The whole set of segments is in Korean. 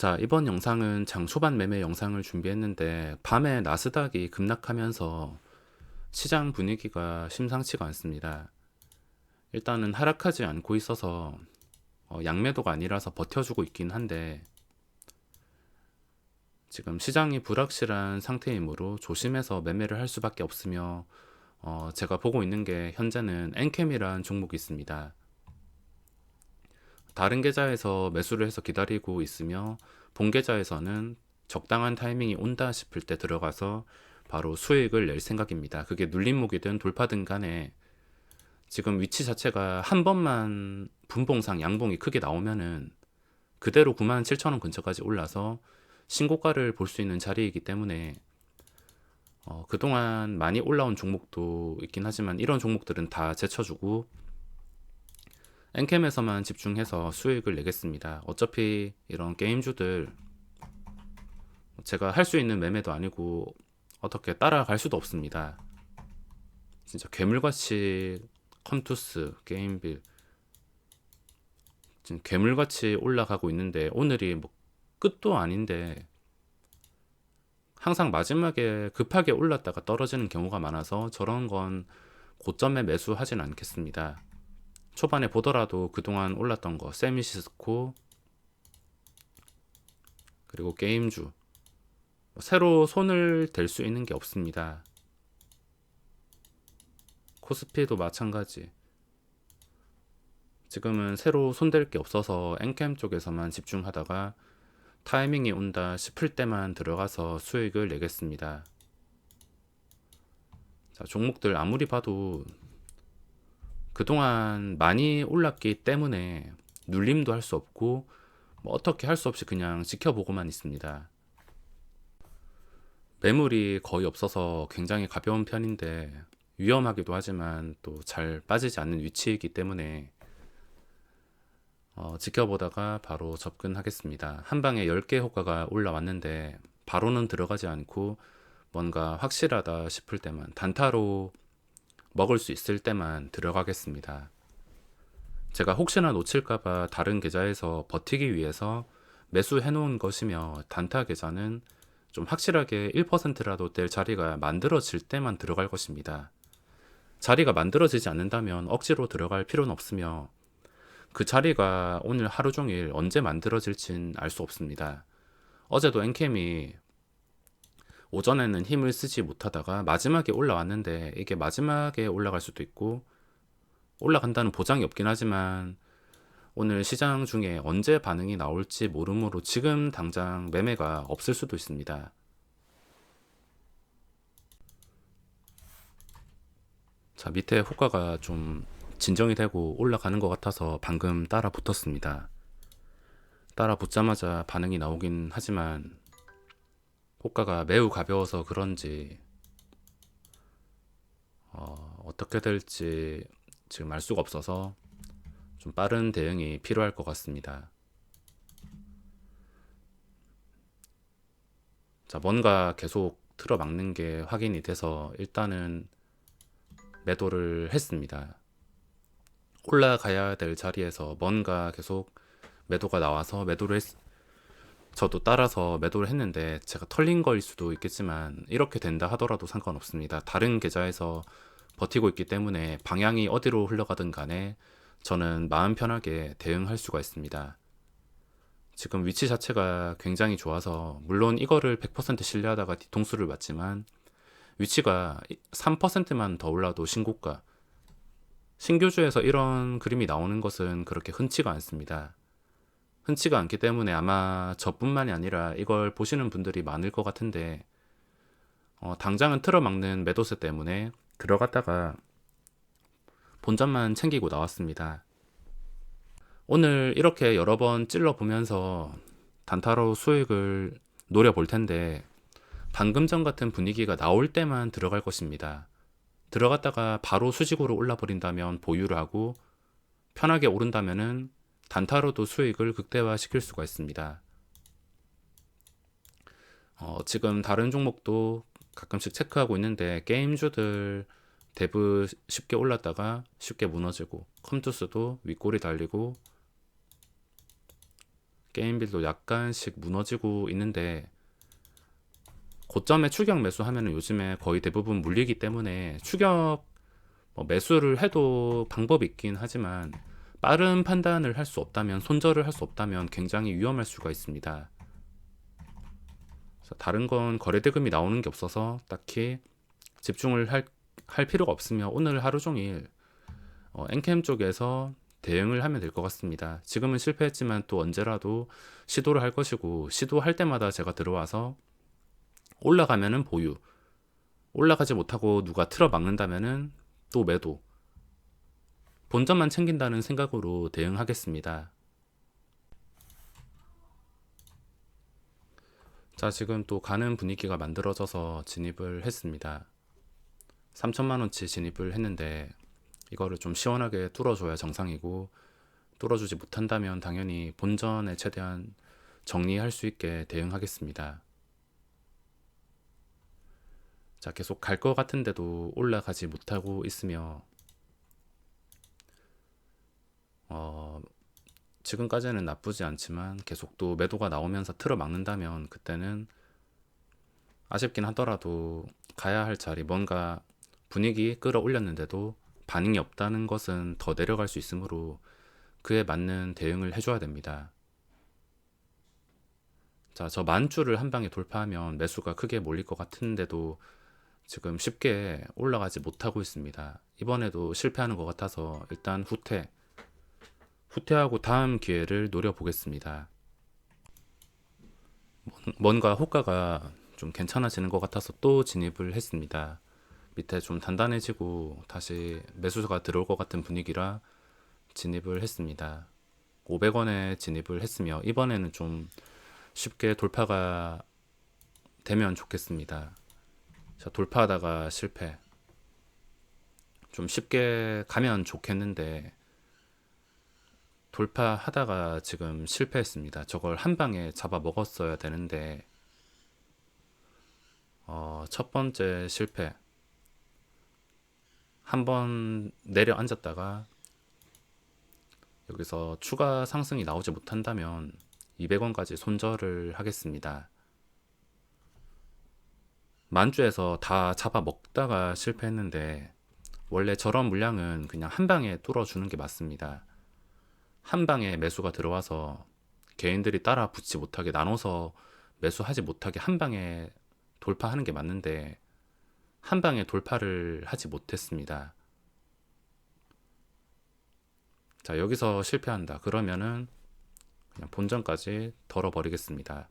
자, 이번 영상은 장 초반 매매 영상을 준비했는데 밤에 나스닥이 급락하면서 시장 분위기가 심상치가 않습니다. 일단은 하락하지 않고 있어서 양매도가 아니라서 버텨주고 있긴 한데 지금 시장이 불확실한 상태이므로 조심해서 매매를 할 수밖에 없으며 제가 보고 있는 게 현재는 엔캠이란 종목이 있습니다. 다른 계좌에서 매수를 해서 기다리고 있으며 본 계좌에서는 적당한 타이밍이 온다 싶을 때 들어가서 바로 수익을 낼 생각입니다. 그게 눌림목이든 돌파든 간에 지금 위치 자체가 한 번만 분봉상 양봉이 크게 나오면은 그대로 97,000원 근처까지 올라서 신고가를 볼 수 있는 자리이기 때문에 그동안 많이 올라온 종목도 있긴 하지만 이런 종목들은 다 제쳐주고 엔캠에서만 집중해서 수익을 내겠습니다. 어차피 이런 게임주들 제가 할 수 있는 매매도 아니고 어떻게 따라갈 수도 없습니다. 진짜 괴물같이 컴투스, 게임빌 지금 괴물같이 올라가고 있는데 오늘이 뭐 끝도 아닌데 항상 마지막에 급하게 올랐다가 떨어지는 경우가 많아서 저런 건 고점에 매수하진 않겠습니다. 초반에 보더라도 그동안 올랐던 거 세미시스코 그리고 게임주 새로 손을 댈 수 있는 게 없습니다. 코스피도 마찬가지. 지금은 새로 손댈 게 없어서 엔캠 쪽에서만 집중하다가 타이밍이 온다 싶을 때만 들어가서 수익을 내겠습니다. 자, 종목들 아무리 봐도 그동안 많이 올랐기 때문에 눌림도 할 수 없고 뭐 어떻게 할 수 없이 그냥 지켜보고만 있습니다. 매물이 거의 없어서 굉장히 가벼운 편인데 위험하기도 하지만 또 잘 빠지지 않는 위치이기 때문에 지켜보다가 바로 접근하겠습니다. 한 방에 10개 효과가 올라왔는데 바로는 들어가지 않고 뭔가 확실하다 싶을 때만 단타로 먹을 수 있을 때만 들어가겠습니다. 제가 혹시나 놓칠까봐 다른 계좌에서 버티기 위해서 매수해 놓은 것이며 단타 계좌는 좀 확실하게 1%라도 될 자리가 만들어질 때만 들어갈 것입니다. 자리가 만들어지지 않는다면 억지로 들어갈 필요는 없으며 그 자리가 오늘 하루 종일 언제 만들어질진 알 수 없습니다. 어제도 엔캠이 오전에는 힘을 쓰지 못하다가 마지막에 올라왔는데 이게 마지막에 올라갈 수도 있고 올라간다는 보장이 없긴 하지만 오늘 시장 중에 언제 반응이 나올지 모르므로 지금 당장 매매가 없을 수도 있습니다. 자, 밑에 호가가 좀 진정이 되고 올라가는 것 같아서 방금 따라 붙었습니다. 따라 붙자마자 반응이 나오긴 하지만 호가가 매우 가벼워서 그런지 어떻게 될지 지금 알 수가 없어서 좀 빠른 대응이 필요할 것 같습니다. 자, 뭔가 계속 틀어막는 게 확인이 돼서 일단은 매도를 했습니다. 올라가야 될 자리에서 뭔가 계속 매도가 나와서 저도 따라서 매도를 했는데 제가 털린 거일 수도 있겠지만 이렇게 된다 하더라도 상관없습니다. 다른 계좌에서 버티고 있기 때문에 방향이 어디로 흘러가든 간에 저는 마음 편하게 대응할 수가 있습니다. 지금 위치 자체가 굉장히 좋아서 물론 이거를 100% 신뢰하다가 뒤통수를 맞지만 위치가 3%만 더 올라도 신고가 신규주에서 이런 그림이 나오는 것은 그렇게 흔치가 않습니다. 흔치가 않기 때문에 아마 저뿐만이 아니라 이걸 보시는 분들이 많을 것 같은데 당장은 틀어막는 매도세 때문에 들어갔다가 본전만 챙기고 나왔습니다. 오늘 이렇게 여러 번 찔러보면서 단타로 수익을 노려볼 텐데 방금 전 같은 분위기가 나올 때만 들어갈 것입니다. 들어갔다가 바로 수직으로 올라버린다면 보유를 하고 편하게 오른다면은 단타로도 수익을 극대화시킬 수가 있습니다. 지금 다른 종목도 가끔씩 체크하고 있는데 게임주들 대부 쉽게 올랐다가 쉽게 무너지고 컴투스도 윗골이 달리고 게임빌도 약간씩 무너지고 있는데, 고점에 추격 매수하면은 요즘에 거의 대부분 물리기 때문에 추격 매수를 해도 방법이 있긴 하지만 빠른 판단을 할 수 없다면, 손절을 할 수 없다면 굉장히 위험할 수가 있습니다. 다른 건 거래대금이 나오는 게 없어서 딱히 집중을 할 필요가 없으며 오늘 하루 종일 엔캠 쪽에서 대응을 하면 될 것 같습니다. 지금은 실패했지만 또 언제라도 시도를 할 것이고, 시도할 때마다 제가 들어와서 올라가면은 보유, 올라가지 못하고 누가 틀어 막는다면은 또 매도, 본전만 챙긴다는 생각으로 대응하겠습니다. 자, 지금 또 가는 분위기가 만들어져서 진입을 했습니다. 3천만 원치 진입을 했는데 이거를 좀 시원하게 뚫어줘야 정상이고, 뚫어주지 못한다면 당연히 본전에 최대한 정리할 수 있게 대응하겠습니다. 자, 계속 갈 것 같은데도 올라가지 못하고 있으며, 지금까지는 나쁘지 않지만 계속 또 매도가 나오면서 틀어 막는다면 그때는 아쉽긴 하더라도 가야 할 자리, 뭔가 분위기 끌어올렸는데도 반응이 없다는 것은 더 내려갈 수 있으므로 그에 맞는 대응을 해줘야 됩니다. 자, 저 만주를 한 방에 돌파하면 매수가 크게 몰릴 것 같은데도 지금 쉽게 올라가지 못하고 있습니다. 이번에도 실패하는 것 같아서 일단 후퇴하고 다음 기회를 노려보겠습니다. 뭔가 호가가 좀 괜찮아지는 것 같아서 또 진입을 했습니다. 밑에 좀 단단해지고 다시 매수가 들어올 것 같은 분위기라 진입을 했습니다. 500원에 진입을 했으며 이번에는 좀 쉽게 돌파가 되면 좋겠습니다. 자, 돌파하다가 실패. 좀 쉽게 가면 좋겠는데 돌파하다가 지금 실패했습니다. 저걸 한 방에 잡아 먹었어야 되는데 첫 번째 실패. 한번 내려앉았다가 여기서 추가 상승이 나오지 못한다면 200원까지 손절을 하겠습니다. 만주에서 다 잡아 먹다가 실패했는데 원래 저런 물량은 그냥 한 방에 뚫어주는 게 맞습니다. 한 방에 매수가 들어와서 개인들이 따라 붙지 못하게 나눠서 매수하지 못하게 한 방에 돌파하는 게 맞는데 한 방에 돌파를 하지 못했습니다. 자, 여기서 실패한다. 그러면은 그냥 본전까지 덜어버리겠습니다.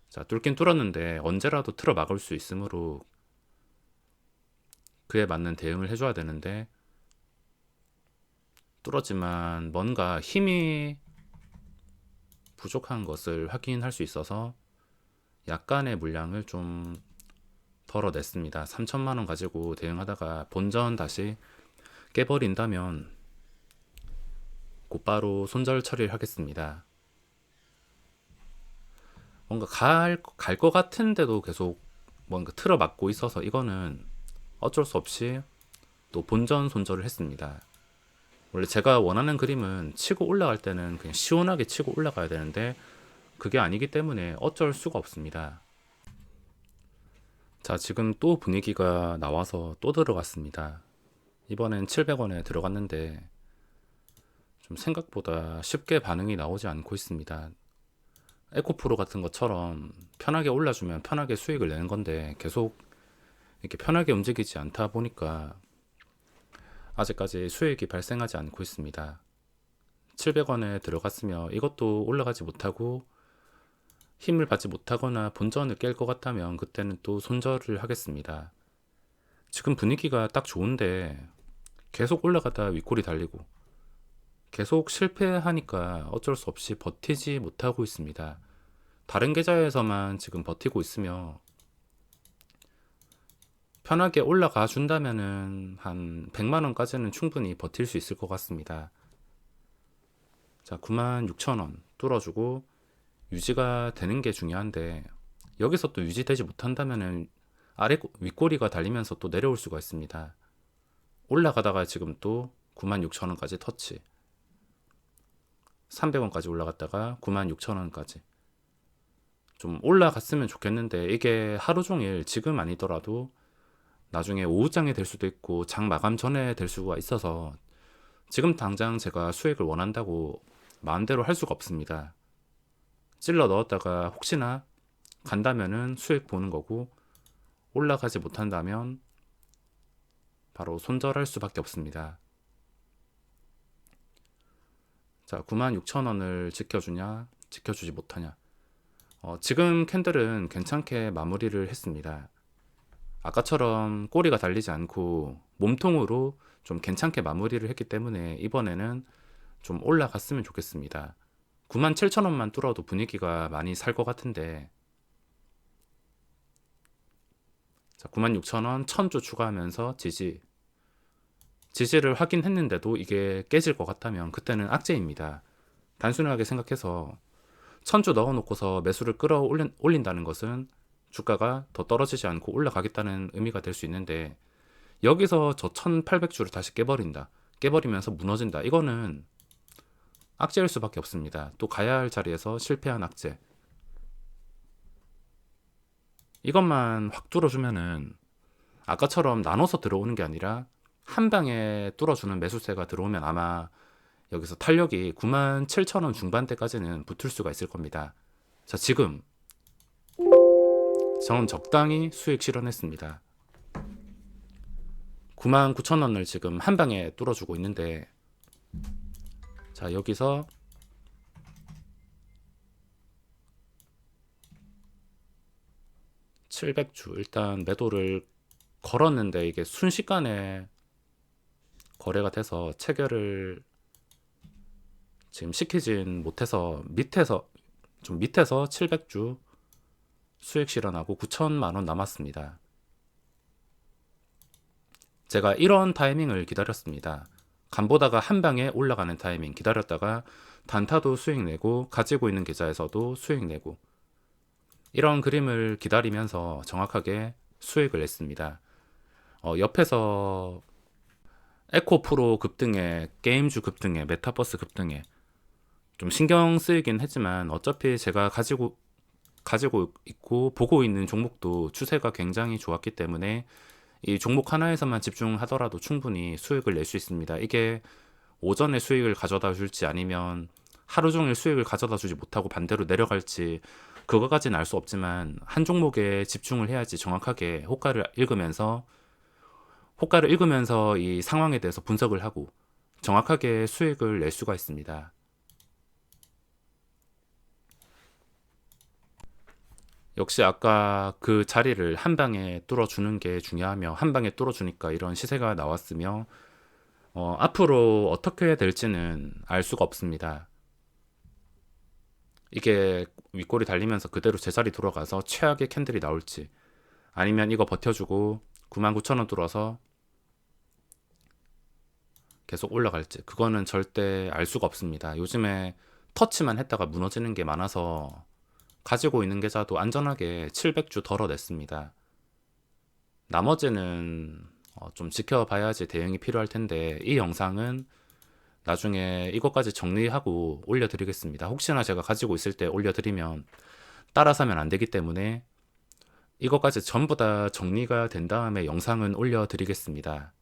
자, 뚫긴 뚫었는데 언제라도 틀어 막을 수 있으므로 그에 맞는 대응을 해줘야 되는데, 뚫었지만 뭔가 힘이 부족한 것을 확인할 수 있어서 약간의 물량을 좀 덜어냈습니다. 3천만 원 가지고 대응하다가 본전 다시 깨버린다면 곧바로 손절 처리를 하겠습니다. 뭔가 갈 것 같은데도 계속 뭔가 틀어 막고 있어서 이거는 어쩔 수 없이 또 본전 손절을 했습니다. 원래 제가 원하는 그림은 치고 올라갈 때는 그냥 시원하게 치고 올라가야 되는데 그게 아니기 때문에 어쩔 수가 없습니다. 자, 지금 또 분위기가 나와서 또 들어갔습니다. 이번엔 700원에 들어갔는데 좀 생각보다 쉽게 반응이 나오지 않고 있습니다. 에코프로 같은 것처럼 편하게 올라주면 편하게 수익을 내는 건데 계속 이렇게 편하게 움직이지 않다 보니까 아직까지 수익이 발생하지 않고 있습니다. 700원에 들어갔으며 이것도 올라가지 못하고 힘을 받지 못하거나 본전을 깰 것 같다면 그때는 또 손절을 하겠습니다. 지금 분위기가 딱 좋은데 계속 올라가다 윗골이 달리고 계속 실패하니까 어쩔 수 없이 버티지 못하고 있습니다. 다른 계좌에서만 지금 버티고 있으며 편하게 올라가 준다면은 한 100만 원까지는 충분히 버틸 수 있을 것 같습니다. 자, 96,000원 뚫어주고 유지가 되는 게 중요한데 여기서 또 유지되지 못한다면은 윗꼬리가 달리면서 또 내려올 수가 있습니다. 올라가다가 지금 또 96,000원까지 터치. 300원까지 올라갔다가 96,000원까지 좀 올라갔으면 좋겠는데, 이게 하루 종일 지금 아니더라도 나중에 오후장에 될 수도 있고 장 마감 전에 될 수가 있어서 지금 당장 제가 수익을 원한다고 마음대로 할 수가 없습니다. 찔러 넣었다가 혹시나 간다면은 수익 보는 거고, 올라가지 못한다면 바로 손절할 수밖에 없습니다. 자, 96,000원을 지켜주냐 지켜주지 못하냐. 지금 캔들은 괜찮게 마무리를 했습니다. 아까처럼 꼬리가 달리지 않고 몸통으로 좀 괜찮게 마무리를 했기 때문에 이번에는 좀 올라갔으면 좋겠습니다. 97,000원만 뚫어도 분위기가 많이 살 것 같은데, 자, 96,000원 1000주 추가하면서 지지를 확인했는데도 이게 깨질 것 같다면 그때는 악재입니다. 단순하게 생각해서 1000주 넣어놓고서 매수를 끌어올린다는 것은 주가가 더 떨어지지 않고 올라가겠다는 의미가 될 수 있는데, 여기서 저 1800주를 다시 깨버리면서 무너진다. 이거는 악재일 수밖에 없습니다. 또 가야 할 자리에서 실패한 악재. 이것만 확 뚫어주면은 아까처럼 나눠서 들어오는 게 아니라 한 방에 뚫어주는 매수세가 들어오면 아마 여기서 탄력이 97,000원 중반대까지는 붙을 수가 있을 겁니다. 자, 지금 저는 적당히 수익 실현했습니다. 99,000원을 지금 한 방에 뚫어주고 있는데, 자, 여기서 (700주) 일단 매도를 걸었는데 이게 순식간에 거래가 돼서 체결을 지금 시키진 못해서 밑에서 700주 수익 실현하고 9천만 원 남았습니다. 제가 이런 타이밍을 기다렸습니다. 간보다가 한 방에 올라가는 타이밍 기다렸다가 단타도 수익 내고 가지고 있는 계좌에서도 수익 내고, 이런 그림을 기다리면서 정확하게 수익을 냈습니다. 옆에서 에코프로 급등에, 게임주 급등에, 메타버스 급등에 좀 신경 쓰이긴 했지만 어차피 제가 가지고 있고 보고 있는 종목도 추세가 굉장히 좋았기 때문에 이 종목 하나에서만 집중하더라도 충분히 수익을 낼 수 있습니다. 이게 오전에 수익을 가져다 줄지 아니면 하루 종일 수익을 가져다 주지 못하고 반대로 내려갈지 그거까지는 알 수 없지만 한 종목에 집중을 해야지 정확하게 호가를 읽으면서 이 상황에 대해서 분석을 하고 정확하게 수익을 낼 수가 있습니다. 역시 아까 그 자리를 한 방에 뚫어주는 게 중요하며, 한 방에 뚫어주니까 이런 시세가 나왔으며, 앞으로 어떻게 될지는 알 수가 없습니다. 이게 윗골이 달리면서 그대로 제자리 돌아가서 최악의 캔들이 나올지, 아니면 이거 버텨주고 99,000원 뚫어서 계속 올라갈지, 그거는 절대 알 수가 없습니다. 요즘에 터치만 했다가 무너지는 게 많아서 가지고 있는 계좌도 안전하게 700주 덜어냈습니다. 나머지는 좀 지켜봐야지 대응이 필요할 텐데, 이 영상은 나중에 이것까지 정리하고 올려드리겠습니다. 혹시나 제가 가지고 있을 때 올려드리면 따라서 하면 안 되기 때문에 이것까지 전부 다 정리가 된 다음에 영상은 올려드리겠습니다.